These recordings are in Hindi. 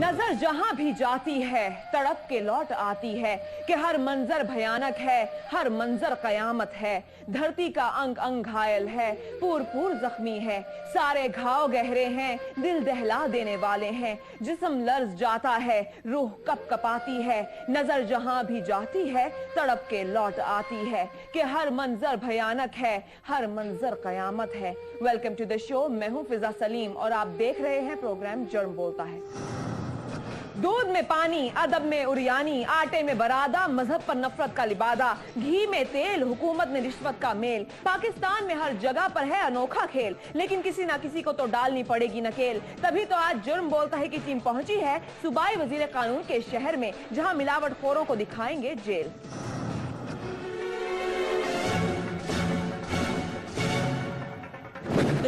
नजर जहां भी जाती है तड़प के लौट आती है कि हर मंजर भयानक है, हर मंजर कयामत है। धरती का अंग अंग घायल है, पूर पूर जख्मी है, सारे घाव गहरे हैं, दिल दहला देने वाले हैं। जिस्म लर्ज जाता है, रूह कप कपाती है। नजर जहां भी जाती है तड़प के लौट आती है कि हर मंजर भयानक है, हर मंजर कयामत है। Welcome to the show. मैं हूं फिजा सलीम और आप देख रहे हैं प्रोग्राम जुर्म बोलता है। दूध में पानी, अदब में उरियानी, आटे में बरादा, मजहब पर नफरत का लिबादा, घी में तेल, हुकूमत में रिश्वत का मेल। पाकिस्तान में हर जगह पर है अनोखा खेल, लेकिन किसी ना किसी को तो डालनी पड़ेगी नकेल। तभी तो आज जुर्म बोलता है की टीम पहुंची है सूबाई वजीर कानून के शहर में, जहां मिलावटखोरों को दिखाएंगे जेल।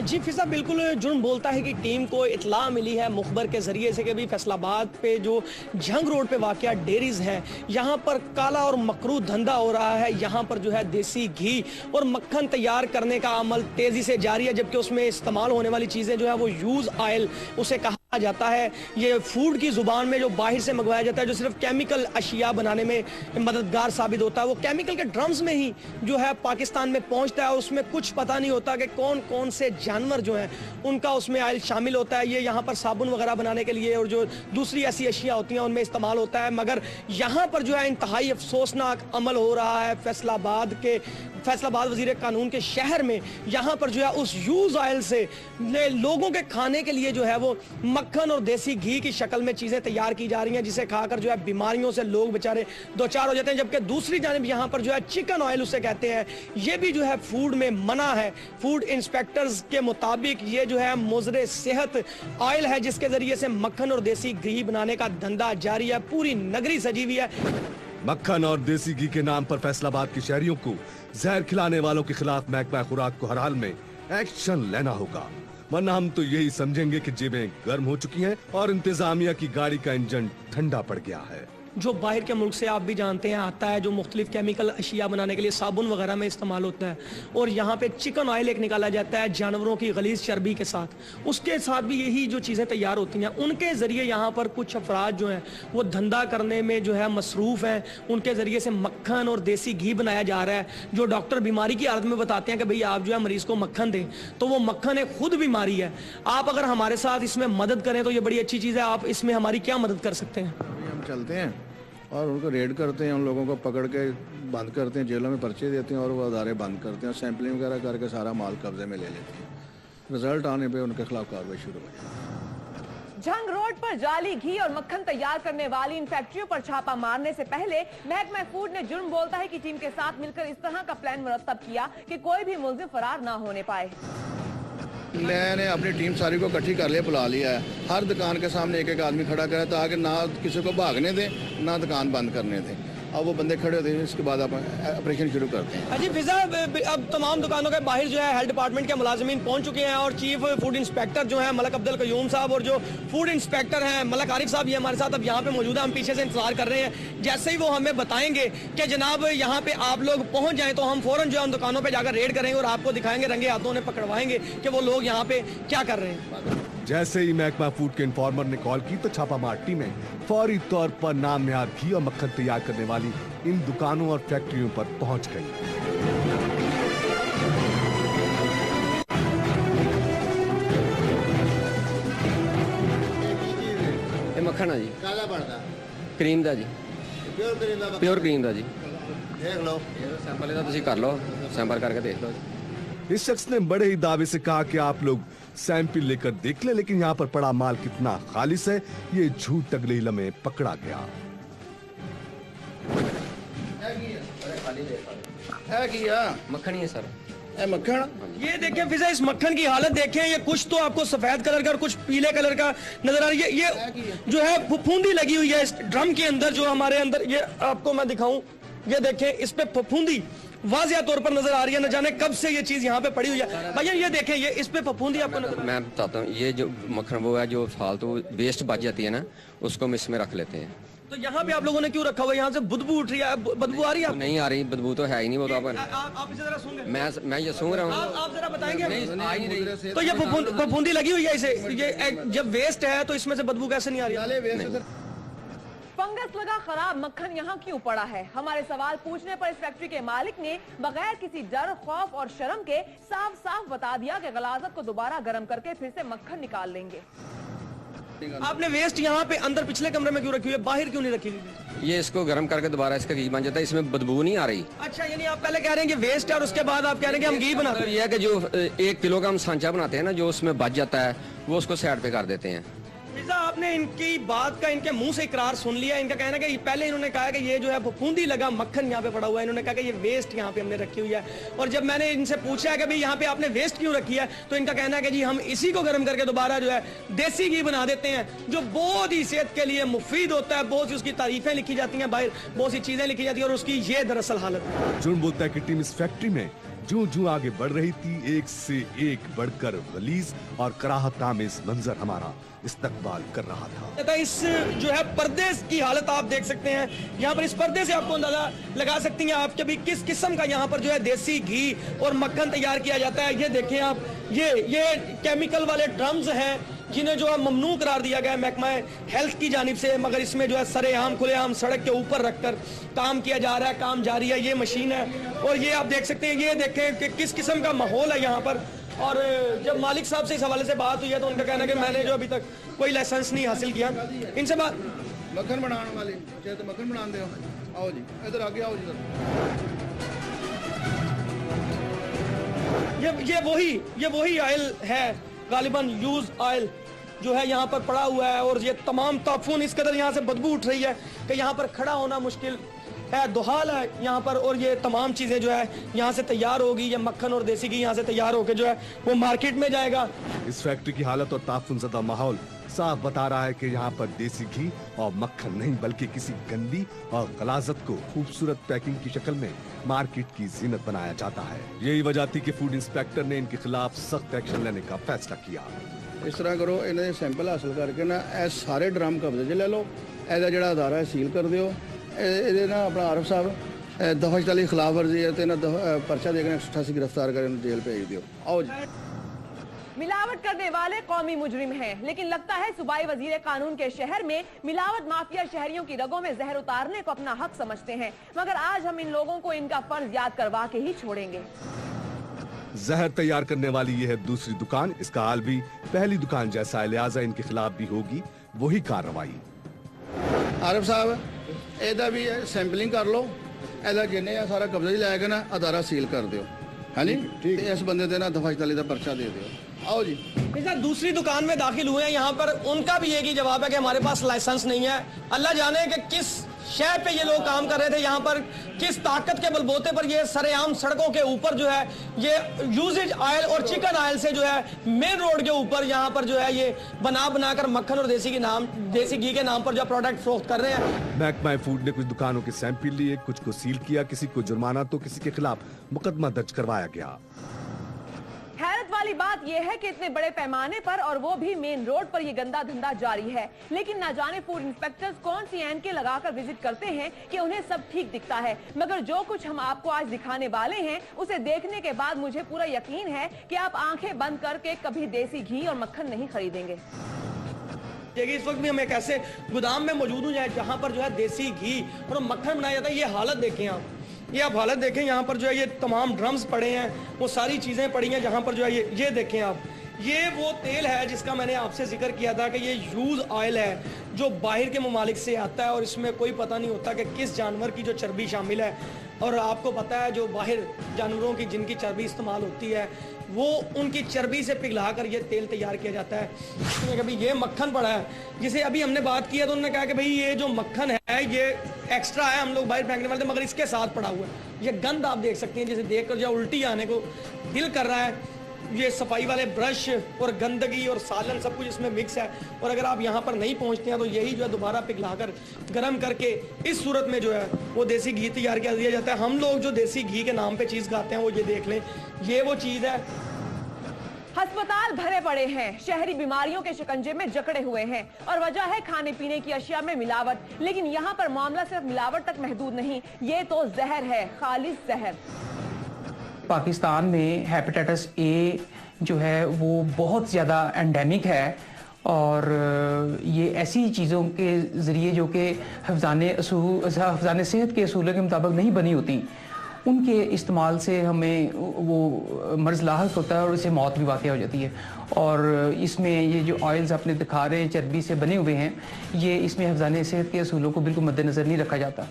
जी फिजा, बिल्कुल जुर्म बोलता है कि टीम को इतला मिली है मुखबर के जरिए से कि भी फैसलाबाद पे जो जंग रोड पे वाक़या डेयरीज है, यहाँ पर काला और मकरू धंधा हो रहा है। यहाँ पर जो है देसी घी और मक्खन तैयार करने का अमल तेजी से जारी है, जबकि उसमें इस्तेमाल होने वाली चीज़ें जो है वो यूज़ ऑयल उसे कहा जाता है। ये फूड की जुबान में जो बाहर से मंगवाया जाता है, जो सिर्फ केमिकल अशिया बनाने में मददगार साबित होता है, वो केमिकल के ड्रम्स में ही जो है पाकिस्तान में पहुंचता है। उसमें कुछ पता नहीं होता कि कौन कौन से जानवर जो हैं उनका उसमें ऑयल शामिल होता है। ये यहाँ पर साबुन वगैरह बनाने के लिए और जो दूसरी ऐसी अशिया होती हैं उनमें इस्तेमाल होता है। मगर यहाँ पर जो है इंतहाई अफसोसनाक अमल हो रहा है फैसलाबाद वजीर कानून के शहर में। यहाँ पर जो है उस यूज ऑयल से लोगों के खाने के लिए जो है वो मक्खन और देसी घी की शक्ल में चीजें तैयार की जा रही हैं, जिसे खाकर जो है बीमारियों से लोग बेचारे दो चार हो जाते हैं। जबकि दूसरी जानिब यहाँ पर जो है चिकन ऑयल उसे कहते हैं, ये भी जो है फूड में मना है। फूड इंस्पेक्टर्स के मुताबिक ये जो है मुज़रे सेहत ऑयल है, जिसके जरिए से मक्खन और देसी घी बनाने का धंधा जारी है। पूरी नगरी सजी हुई है। मक्खन और देसी घी के नाम पर फैसलाबाद के शहरियों को जहर खिलाने वालों के खिलाफ महकमा खुराक को हर हाल में एक्शन लेना होगा, वरना हम तो यही समझेंगे कि जेबें गर्म हो चुकी हैं और इंतजामिया की गाड़ी का इंजन ठंडा पड़ गया है। जो बाहर के मुल्क से आप भी जानते हैं आता है, जो मुख्तलिफ केमिकल अशिया बनाने के लिए साबुन वगैरह में इस्तेमाल होता है। और यहाँ पे चिकन ऑयल एक निकाला जाता है जानवरों की गलीज चर्बी के साथ, उसके साथ भी यही जो चीज़ें तैयार होती हैं। उनके ज़रिए यहाँ पर कुछ अफराद जो हैं वो धंधा करने में जो है मसरूफ़ हैं। उनके ज़रिए से मक्खन और देसी घी बनाया जा रहा है। जो डॉक्टर बीमारी की हालत में बताते हैं कि भाई आप जो है मरीज़ को मक्खन दें, तो वो मक्खन एक खुद बीमारी है। आप अगर हमारे साथ इसमें मदद करें तो ये बड़ी अच्छी चीज़ है। आप इसमें हमारी क्या मदद कर सकते हैं? हम चलते हैं और उनको रेड करते हैं, उन लोगों को पकड़ के बंद करते हैं, जेलों में पर्चे देते हैं और वो अदारे बंद करते हैं, सैंपलिंग वगैरह करके सारा माल कब्जे में ले लेते हैं। रिजल्ट आने पे उनके खिलाफ कार्रवाई शुरू हो जाए। जंग रोड पर जाली घी और मक्खन तैयार करने वाली इन फैक्ट्रियों पर छापा मारने से पहले महकमा फूड ने जुर्म बोलता है की टीम के साथ मिलकर इस तरह का प्लान मुरतब किया कि कोई भी मुलजिम फरार ना होने पाए। मैंने अपनी टीम सारी को इकट्ठी कर लिया, बुला लिया है। हर दुकान के सामने एक एक आदमी खड़ा करे ताकि ना किसी को भागने दें ना दुकान बंद करने दें। अब वो बंदे खड़े होते हैं, इसके बाद आप ऑपरेशन शुरू करते हैं। अजी फिजा, अब तमाम दुकानों के बाहर जो है हेल्थ डिपार्टमेंट के मुलाजिमीन पहुंच चुके हैं और चीफ फूड इंस्पेक्टर जो है मलक अब्दुल कयूम साहब और जो फूड इंस्पेक्टर हैं मलक आरिफ साहब, ये हमारे साथ अब यहाँ पे मौजूद है। हम पीछे से इंतजार कर रहे हैं। जैसे ही वो हमें बताएंगे कि जनाब यहाँ पे आप लोग पहुंच जाएं, तो हम फौरन जो है उन दुकानों पर जाकर रेड करेंगे और आपको दिखाएंगे, रंगे हाथों उन्हें पकड़वाएंगे कि वो लोग यहाँ पे क्या कर रहे हैं। जैसे ही महकमा फूड के इन्फॉर्मर ने कॉल की तो छापामार टीमें फौरी तौर पर नाम नहाद घी और मक्खन तैयार करने वाली इन दुकानों और फैक्ट्रियों पर पहुंच गई। मक्खन है जी, काला पड़ता क्रीम ਦਾ ਜੀ, प्योर क्रीम ਦਾ ਜੀ। देख लो, सैंपल ਇਹਦਾ ਤੁਸੀਂ ਕਰ ਲਓ, सैंपल करके देख लो। इस शख्स ने बड़े ही दावे से कहा कि आप लोग सैंपल लेकर देख ले, लेकिन यहाँ पर पड़ा माल कितना खालिस है ये झूठ अगले ही लम्हे पकड़ा गया। है किया मक्खन ही है सर, मक्खन। ये देखें फिजा, इस मक्खन की हालत देखें। ये कुछ तो आपको सफेद कलर का और कुछ पीले कलर का नजर आ रही है। ये जो है फफूंदी लगी हुई है इस ड्रम के अंदर, जो हमारे अंदर, ये आपको मैं दिखाऊं, ये देखें इस पे फफूंदी वाज़िया तौर पर नजर आ रही है। न जाने कब से ये चीज यहाँ पे पड़ी हुई है। भैया ये देखें, ये इस पे फफूंदी आपको नजर। मैं बताता हूँ, ये जो मक्खन वो है जो फालतू वेस्ट बच जाती है ना, उसको हम इसमें रख लेते हैं। तो यहाँ पे आप लोगों ने क्यों रखा हुआ है? यहाँ से बदबू उठ रही है, बदबू आ रही है आपको? नहीं आ रही बदबू तो है ही नहीं, वो तो आप इसे जरा सूंघ लें। मैं ये सूंघ रहा हूँ। आप जरा बताएंगे? आ ही नहीं रही। तो ये फफूंदी लगी हुई है इसे, ये जब वेस्ट है तो इसमें से बदबू कैसे नहीं आ रही है? फंगस लगा खराब मक्खन यहाँ क्यों पड़ा है? हमारे सवाल पूछने पर इस फैक्ट्री के मालिक ने बगैर किसी डर, खौफ और शर्म के साफ साफ बता दिया कि गलाजत को दोबारा गर्म करके फिर से मक्खन निकाल लेंगे। आपने वेस्ट यहाँ पे अंदर पिछले कमरे में क्यों रखी हुई है, बाहर क्यों नहीं रखी हुई? ये इसको गर्म करके दोबारा इसका घी बन जाता है, इसमें बदबू नहीं आ रही। अच्छा, यानी आप पहले कह रहे हैं कि वेस्ट है और उसके बाद आप कह रहे हैं कि हम घी बनाते हैं। ये है कि जो 1 किलो का हम सांचा बनाते हैं ना, जो उसमें बच जाता है वो उसको साइड पे कर देते हैं। मिर्जा, आपने इनकी बात का इनके मुंह से इकरार सुन लिया। इनका कहना है कि पहले इन्होंने कहा कि ये जो है फफूंदी लगा मक्खन यहाँ पे पड़ा हुआ है, इन्होंने कहा कि ये वेस्ट यहाँ पे हमने रखी हुई है। और जब मैंने इनसे पूछा कि भाई यहाँ पे आपने वेस्ट क्यों रखी है, तो इनका कहना है कि जी हम इसी को गर्म करके दोबारा जो है देसी घी बना देते हैं, जो बहुत ही सेहत के लिए मुफीद होता है। बहुत सी उसकी तारीफें लिखी जाती हैं, बाहर बहुत सी चीजें लिखी जाती है, और उसकी ये दरअसल हालत है। जुर्म बोलता है कि टीम इस फैक्ट्री में जो आगे बढ़ रही थी, एक से एक बढ़कर गलीज और कराहत आमेज मंजर हमारा इस्तकबाल कर रहा था। इस जो है पर्दे की हालत आप देख सकते हैं यहाँ पर। इस पर्दे से आपको अंदाजा लगा सकती हैं आप कि भी किस किस्म का यहाँ पर जो है देसी घी और मक्खन तैयार किया जाता है। ये देखें आप, ये केमिकल वाले ड्रम्स हैं जिन्हें जो है ममनू करार दिया गया है महकमा हेल्थ की जानिब से, मगर इसमें जो है सरेआम खुलेआम सड़क के ऊपर रखकर काम किया जा रहा है, काम जारी है। ये मशीन है और ये आप देख सकते हैं, ये देखें कि किस किस्म का माहौल है यहाँ पर। और जब मालिक साहब से इस हवाले से बात हुई है तो उनका कहना है कि मैंने जो अभी तक कोई लाइसेंस नहीं हासिल किया। इनसे बात मक्खन बनाने वाले चाहे तो मक्खन बना दो। आओ जी इधर आगे आओ जी। ये वही ऑयल है, गालिबन यूज ऑयल जो है यहाँ पर पड़ा हुआ है। और ये तमाम ताफून इस कदर यहाँ से बदबू उठ रही है कि यहाँ पर खड़ा होना मुश्किल है, दुहाल है यहाँ पर। और ये तमाम चीजें जो है यहाँ से तैयार होगी, ये मक्खन और देसी घी यहाँ से तैयार होकर जो है वो मार्केट में जाएगा। इस फैक्ट्री की हालत और ताफून ज़दा माहौल साफ बता रहा है कि यहाँ पर देसी घी और मक्खन नहीं बल्कि किसी गंदी और गलाजत को खूबसूरत पैकिंग की शक्ल में मार्केट की जीनत बनाया जाता है। यही वजह थी कि फूड इंस्पेक्टर ने इनके खिलाफ सख्त एक्शन लेने का फैसला किया। इस तरह करो, इन्हें सैंपल हासिल करके ना ए सारे ड्रम कब्जे 'ਚ ले लो, ਇਹਦਾ ਜਿਹੜਾ ਅਦਾਰਾ ਹੈ ਸੀਲ ਕਰ ਦਿਓ। ਇਹਦੇ ਨਾ ਆਪਣਾ ਆਰਫ ਸਾਹਿਬ ਦਫਾਸ਼ਤਾਲੀ ਖਿਲਾਫ ਵਰਜ਼ੀ ਹੈ ਤੇ ਨਾ ਪਰਚਾ ਦੇ ਕੇ 188 गिरफ्तार कर जेल भेज दियो। आओ जी। मिलावट करने वाले कौमी मुजरिम हैं, लेकिन लगता है सूबाई वजीर कानून के शहर में मिलावट माफिया शहरियों की रगों में जहर उतारने को अपना हक समझते हैं। मगर आज हम इन लोगों को इनका फर्ज याद करवा के ही छोड़ेंगे। जहर तैयार करने वाली यह है दूसरी दुकान। इसका हाल भी पहली दुकान जैसा है, लिहाजा इनके खिलाफ भी होगी वही कार्रवाई। आरिफ साहब ਇਹਦਾ ਵੀ ਸੈਂਪਲਿੰਗ ਕਰ ਲਓ, ਇਹਦਾ ਜਿੰਨੇ ਆ ਸਾਰਾ ਕਬਜ਼ਾ ਹੀ ਲੈ ਕੇ ਨਾ ਅਦਾਰਾ ਸੀਲ ਕਰ ਦਿਓ। ਹਾਂਜੀ ਤੇ ਇਸ ਬੰਦੇ ਤੇ ਨਾ ਦਫਾਸ਼ਤਾਲੀ ਦਾ ਪਰਚਾ दे दियो। आओ जी। दूसरी दुकान में दाखिल हुए हैं, यहाँ पर उनका भी एक ही जवाब है कि हमारे पास लाइसेंस नहीं है। अल्लाह जाने कि किस शहर पे ये लोग काम कर रहे थे, यहाँ पर किस ताकत के बलबोते पर ये सरेआम सड़कों के ऊपर जो है ये यूजेज ऑयल और चिकन ऑयल से जो है मेन रोड के ऊपर यहाँ पर जो है ये बनाकर मक्खन और देसी घी के नाम पर जो प्रोडक्ट फरोख्त कर रहे हैं। महकमा फूड ने कुछ दुकानों के सैंपल लिए, कुछ को सील किया, किसी को जुर्माना तो किसी के खिलाफ मुकदमा दर्ज करवाया गया। हैरत वाली बात यह है कि इतने बड़े पैमाने पर और वो भी मेन रोड पर ये गंदा धंधा जारी है, लेकिन ना जाने फूड इंस्पेक्टर्स कौन सी ऐनकें लगाकर विजिट करते हैं कि उन्हें सब ठीक दिखता है। मगर जो कुछ हम आपको आज दिखाने वाले हैं उसे देखने के बाद मुझे पूरा यकीन है कि आप आंखें बंद करके कभी देसी घी और मक्खन नहीं खरीदेंगे। देखिए इस वक्त भी हम एक ऐसे गोदाम में मौजूद हूँ जहाँ पर जो है देसी घी और मक्खन बनाया जाता है। ये हालत देखें आप, ये आप हालत देखें, यहाँ पर जो है ये तमाम ड्रम्स पड़े हैं, वो सारी चीज़ें पड़ी हैं जहाँ पर जो है ये देखें आप, ये वो तेल है जिसका मैंने आपसे जिक्र किया था कि ये यूज़ ऑयल है जो बाहर के ममालिक से आता है और इसमें कोई पता नहीं होता कि किस जानवर की जो चर्बी शामिल है। और आपको पता है जो बाहर जानवरों की जिनकी चर्बी इस्तेमाल होती है वो उनकी चर्बी से पिघलाकर ये तेल तैयार किया जाता है। इसमें कभी ये मक्खन पड़ा है जिसे अभी हमने बात की है तो उन्होंने कहा कि भाई ये जो मक्खन है ये एक्स्ट्रा है, हम लोग बाहर फेंकने वाले थे, मगर इसके साथ पड़ा हुआ है। ये गंद आप देख सकते हैं, जिसे देखकर जो उल्टी आने को दिल कर रहा है। ये सफाई वाले ब्रश और गंदगी और सालन सब कुछ इसमें मिक्स है। और अगर आप यहाँ पर नहीं पहुँचते हैं तो यही जो है दोबारा पिघलाकर गर्म करके इस सूरत में जो है वो देसी घी तैयार कर दिया जाता है। हम लोग जो देसी घी के नाम पे चीज़ खाते हैं वो ये देख लें, ये वो चीज़ है। अस्पताल भरे पड़े हैं, शहरी बीमारियों के शिकंजे में जकड़े हुए हैं और वजह है खाने पीने की अशिया में मिलावट। लेकिन यहाँ पर मामला सिर्फ मिलावट तक महदूद नहीं, ये तो जहर है, खालिस जहर। पाकिस्तान में हेपेटाइटिस ए जो है वो बहुत ज़्यादा एंडेमिक है और ये ऐसी चीज़ों के ज़रिए जो कि हिफ़्ज़ान सेहत के असूलों के मुताबिक नहीं बनी होती, उनके इस्तेमाल से हमें वो मर्ज़ लाहक होता है और इससे मौत भी वाक़या हो जाती है। और इसमें ये जो ऑयल्स आपने दिखा रहे हैं चर्बी से बने हुए हैं, ये इसमें हिफ़्ज़ान सेहत के असूलों को बिल्कुल मद्देनज़र नहीं रखा जाता।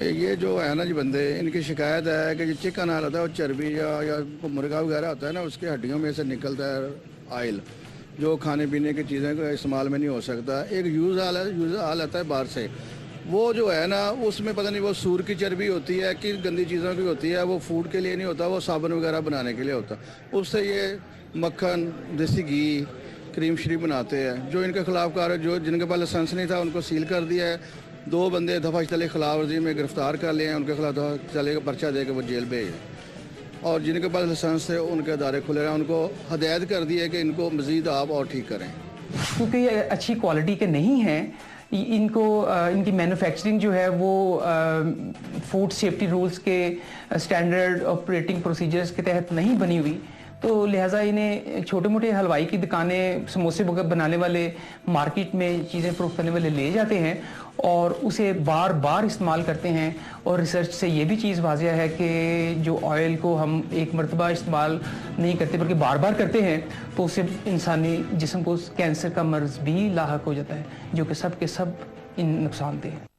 ये जो है ना जी बंदे, इनकी शिकायत है कि जो चिकन आ रहा है वो चर्बी या मुर्गा वगैरह होता है ना, उसकी हड्डियों में से निकलता है ऑयल, जो खाने पीने की चीज़ें को इस्तेमाल में नहीं हो सकता। एक यूज़ आल आता है बाहर से, वो जो है ना उसमें पता नहीं वो सूर की चर्बी होती है कि गंदी चीज़ों की होती है, वो फूड के लिए नहीं होता, वो साबुन वगैरह बनाने के लिए होता। उससे ये मक्खन, देसी घी, क्रीम श्री बनाते हैं। जो इनके खिलाफ कार्य, जो जिनके पास लाइसेंस नहीं था उनको सील कर दिया है। 2 बंदे दफा चले खिलाफ वर्जी में गिरफ्तार कर लिए हैं, उनके खिलाफ दफा चले पर्चा दे के वो जेल भेजे। और जिनके पास लाइसेंस थे उनके अदारे खुले रहे, उनको हदायत कर दी है कि इनको मज़ीद आप और ठीक करें। क्योंकि ये अच्छी क्वालिटी के नहीं हैं, इनको इनकी मैन्युफैक्चरिंग जो है वो फूड सेफ्टी रूल्स के स्टैंडर्ड ऑपरेटिंग प्रोसीजर्स के तहत नहीं बनी हुई, तो लिहाजा इन्हें छोटे मोटे हलवाई की दुकानें, समोसे वगैरह बनाने वाले मार्केट में चीज़ें फरोख्त करने वाले ले जाते हैं और उसे बार बार इस्तेमाल करते हैं। और रिसर्च से ये भी चीज़ वाज़िया है कि जो ऑयल को हम एक मरतबा इस्तेमाल नहीं करते बल्कि बार बार करते हैं, तो उससे इंसानी जिस्म को कैंसर का मर्ज़ भी लाहक हो जाता है, जो कि सब के सब नुकसानदेह है।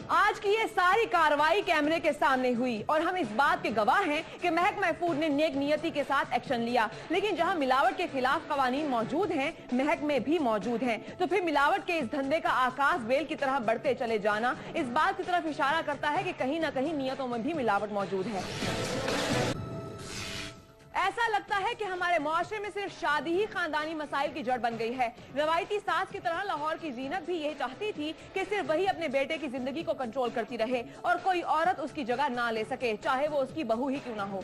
आज की ये सारी कार्रवाई कैमरे के सामने हुई और हम इस बात के गवाह हैं कि महकमा फूड ने नेक नियति के साथ एक्शन लिया। लेकिन जहां मिलावट के खिलाफ कवानीन मौजूद हैं, महकमे भी मौजूद हैं, तो फिर मिलावट के इस धंधे का आकाश बेल की तरह बढ़ते चले जाना इस बात की तरफ इशारा करता है कि कहीं ना कहीं नियतों में भी मिलावट मौजूद है। ऐसा लगता है कि हमारे मुआशरे में सिर्फ शादी ही खानदानी मसाइल की जड़ बन गई है। रवायती सास की तरह लाहौर की जीनत भी यही चाहती थी कि सिर्फ वही अपने बेटे की जिंदगी को कंट्रोल करती रहे और कोई औरत उसकी जगह ना ले सके, चाहे वो उसकी बहू ही क्यों ना हो।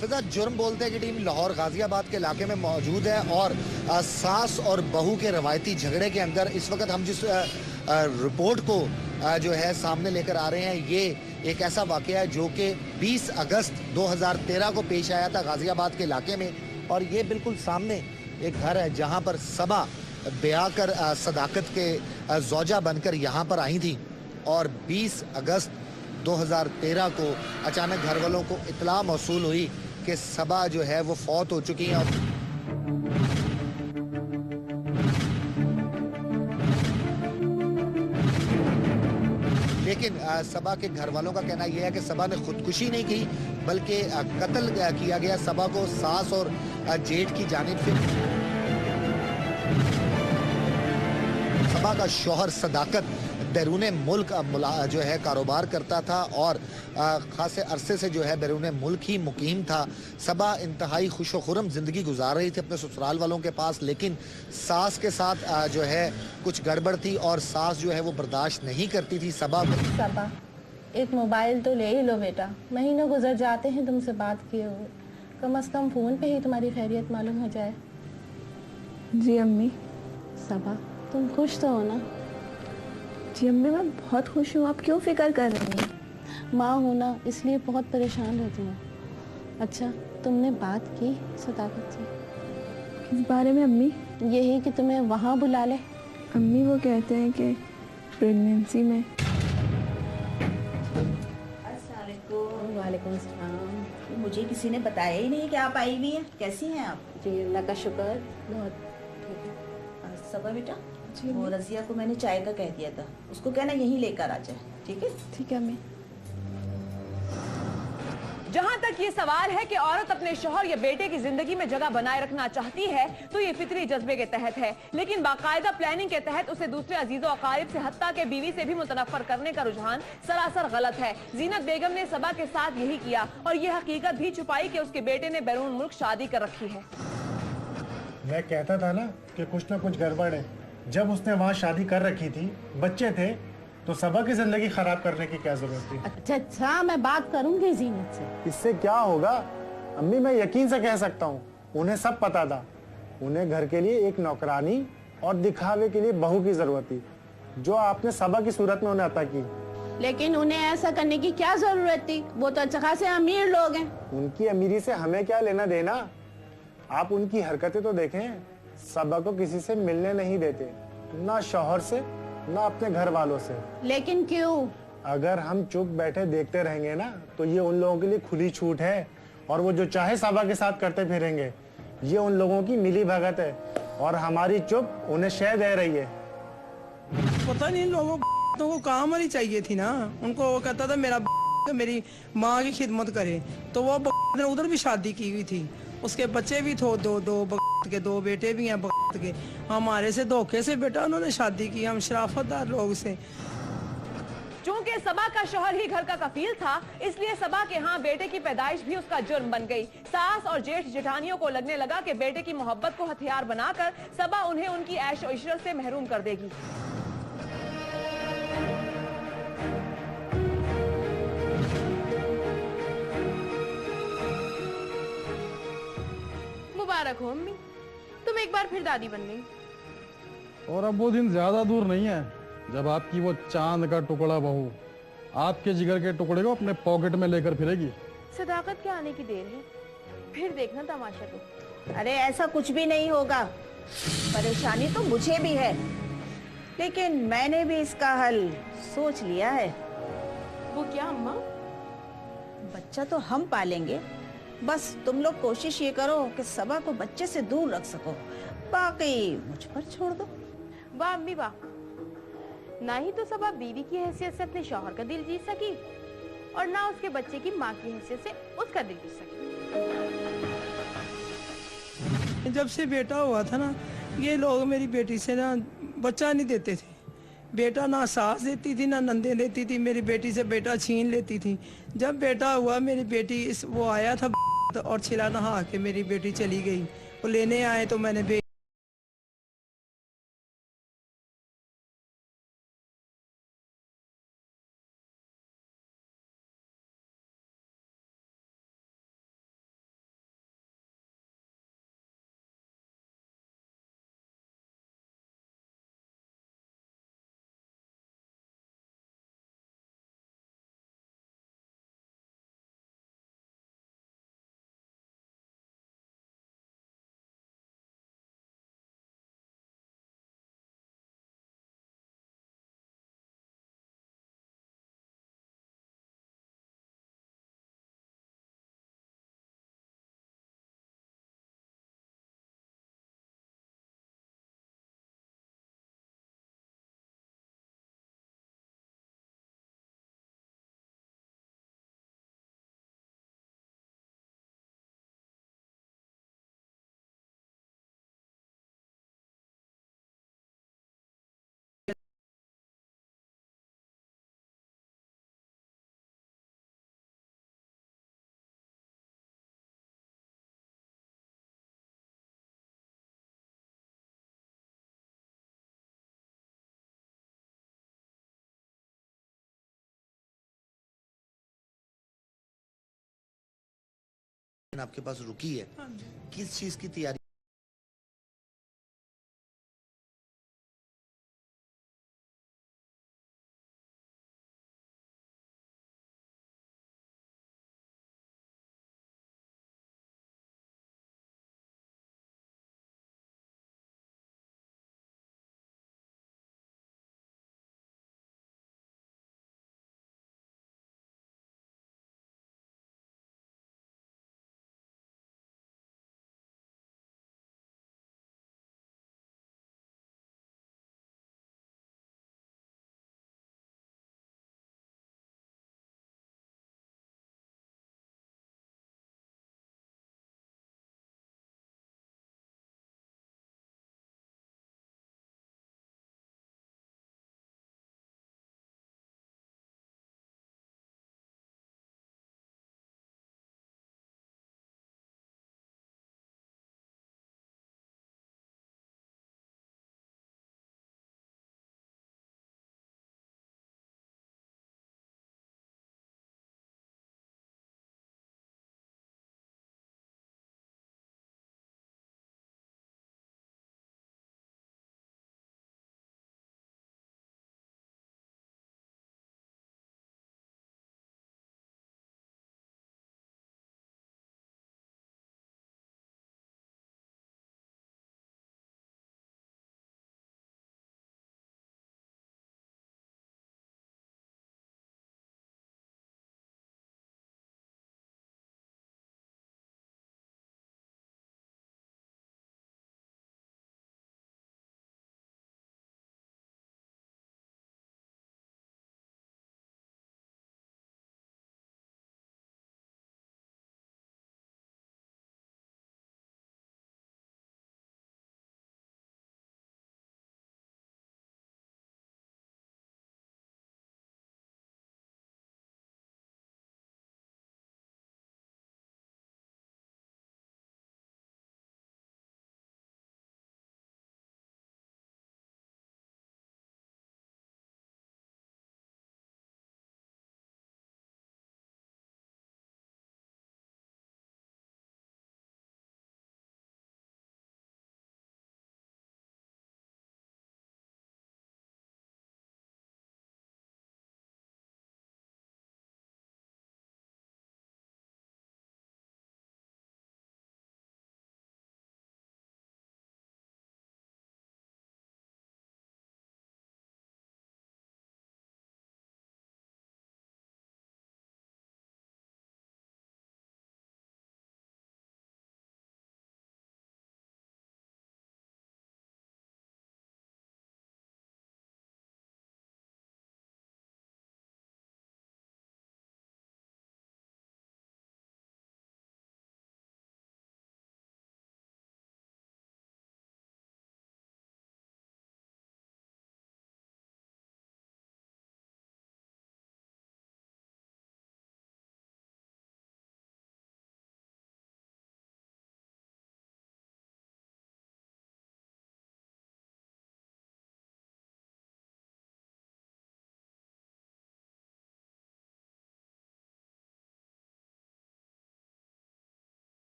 फिजा जुर्म बोलते की टीम लाहौर गाजियाबाद के इलाके में मौजूद है और सास और बहू के रवायती झगड़े के अंदर इस वक्त हम जिस रिपोर्ट को जो है सामने लेकर आ रहे हैं, ये एक ऐसा वाकया है जो कि 20 अगस्त 2013 को पेश आया था गाजियाबाद के इलाके में। और ये बिल्कुल सामने एक घर है जहां पर सबा ब्याह कर सदाकत के ज़ौजा बनकर यहाँ पर आई थी और 20 अगस्त 2013 को अचानक घर वालों को इत्तला मौसूल हुई कि सबा जो है वो फौत हो चुकी हैं। लेकिन सबा के घर वालों का कहना यह है कि सबा ने खुदकुशी नहीं की बल्कि कत्ल किया गया। सबा को सास और जेठ की जानिब से सबा का शौहर सदाकत बैरून मुल्क जो है कारोबार करता था और खासे अरसे से जो है बैरून मुल्क ही मुकीम था। सबा इंतहाई खुश व खुर्रम ज़िंदगी गुजार रही थी अपने ससुराल वालों के पास, लेकिन सास के साथ जो है कुछ गड़बड़ थी और सास जो है वो बर्दाश्त नहीं करती थी। सबा एक मोबाइल तो ले ही लो बेटा, महीनों गुजर जाते हैं तुमसे बात किए हुए, कम से कम फ़ोन पे ही तुम्हारी खैरियत मालूम हो जाए। जी अम्मी। सबा तुम खुश तो हो ना? जी अम्मी मैं बहुत खुश हूँ, आप क्यों फिक्र कर रही हैं? माँ हूँ ना, इसलिए बहुत परेशान रहती हूँ। अच्छा तुमने बात की सदाकत से? किस बारे में अम्मी? यही कि तुम्हें वहाँ बुला ले। अम्मी वो कहते हैं कि प्रेगनेंसी में। वालेकुम सलाम। मुझे किसी ने बताया ही नहीं कि आप आई हुई हैं। कैसी हैं आप? जी अल्लाह का शुक्र, बहुत ठीक है। सबा बेटा, वो रजिया को मैंने चाय का कह दिया था, उसको कहना यहीं लेकर आ जाए, ठीक है? ठीक है अम्मी। जहां तक ये सवाल है कि औरत अपने शौहर या बेटे की जिंदगी में जगह बनाए रखना चाहती है तो ये फितरी जज्बे के तहत है, लेकिन बाकायदा प्लानिंग के तहत उसे दूसरे अजीजों अकारिब से हत्ता के बीवी से भी मुतनफ्फर करने का रुझान सरासर गलत है। जीनत बेगम ने सबा के साथ यही किया और ये हकीकत भी छुपाई कि उसके बेटे ने बैरून मुल्क शादी कर रखी है। मैं कहता था ना कि कुछ ना कुछ गड़बड़ है। जब उसने वहाँ शादी कर रखी थी, बच्चे थे, तो सबा की जिंदगी खराब करने की क्या जरूरत थी? अच्छा, मैं बात करूंगी जीनत से। इससे क्या होगा अम्मी, मैं यकीन से कह सकता हूँ, उन्हें सब पता था। उन्हें घर के लिए एक नौकरानी और दिखावे के लिए बहू की जरूरत थी, जो आपने सबा की सूरत में उन्हें अता की। लेकिन उन्हें ऐसा करने की क्या जरूरत थी? वो तो अच्छा खासे अमीर लोग हैं। उनकी अमीरी से हमें क्या लेना देना? आप उनकी हरकतें तो देखें। सबा को किसी से मिलने नहीं देते, ना शौहर से ना अपने घर वालों से। लेकिन क्यों? अगर हम चुप बैठे देखते रहेंगे ना तो ये उन लोगों के लिए खुली छूट है और वो जो चाहे सबा के साथ करते फिरेंगे। ये उन लोगों की मिली भगत है और हमारी चुप उन्हें शह दे रही है। पता नहीं लोगों को काम वाली चाहिए थी ना। उनको वो कहता था मेरा मेरी माँ की खिदमत करे, तो वो ने उधर भी शादी की हुई थी। उसके बच्चे भी थे, दो बेटे भी हैं के। हमारे से धोखे से बेटा उन्होंने शादी की, हम शराफतदार लोग से। चूंकि सबा का शौहर ही घर का कफील था, इसलिए सबा के यहाँ बेटे की पैदाइश भी उसका जुर्म बन गई। सास और जेठ जेठानियों को लगने लगा कि बेटे की मोहब्बत को हथियार बनाकर सबा उन्हें उनकी ऐश और इशरत से महरूम कर देगी। मुबारक हो अम्मी, तुम एक बार फिर दादी बन गई। और अब वो दिन ज्यादा दूर नहीं है जब आपकी वो चांद का टुकड़ा बहू आपके जिगर के टुकड़े को अपने पॉकेट में लेकर फिरेगी। सदाकत के आने की देर है, फिर देखना तमाशा तो। अरे ऐसा कुछ भी नहीं होगा। परेशानी तो मुझे भी है, लेकिन मैंने भी इसका हल सोच लिया है। वो क्या अम्मा? बच्चा तो हम पालेंगे, बस तुम लोग कोशिश ये करो कि सबा को बच्चे से दूर रख सको, बाकी मुझ पर छोड़ दो। वाह अम्मी वाह, ना ही तो सबा बीवी की हैसियत से अपने शौहर का दिल जीत सकी और ना उसके बच्चे की माँ की हैसियत से उसका दिल जीत सकी। जब से बेटा हुआ था ना, ये लोग मेरी बेटी से ना बच्चा नहीं देते थे। बेटा ना सास देती थी ना नंदे देती थी, मेरी बेटी से बेटा छीन लेती थी। जब बेटा हुआ मेरी बेटी वो आया था और छिला नहा के मेरी बेटी चली गई। वो लेने आए तो मैंने आपके पास रुकी है, किस चीज की तैयारी?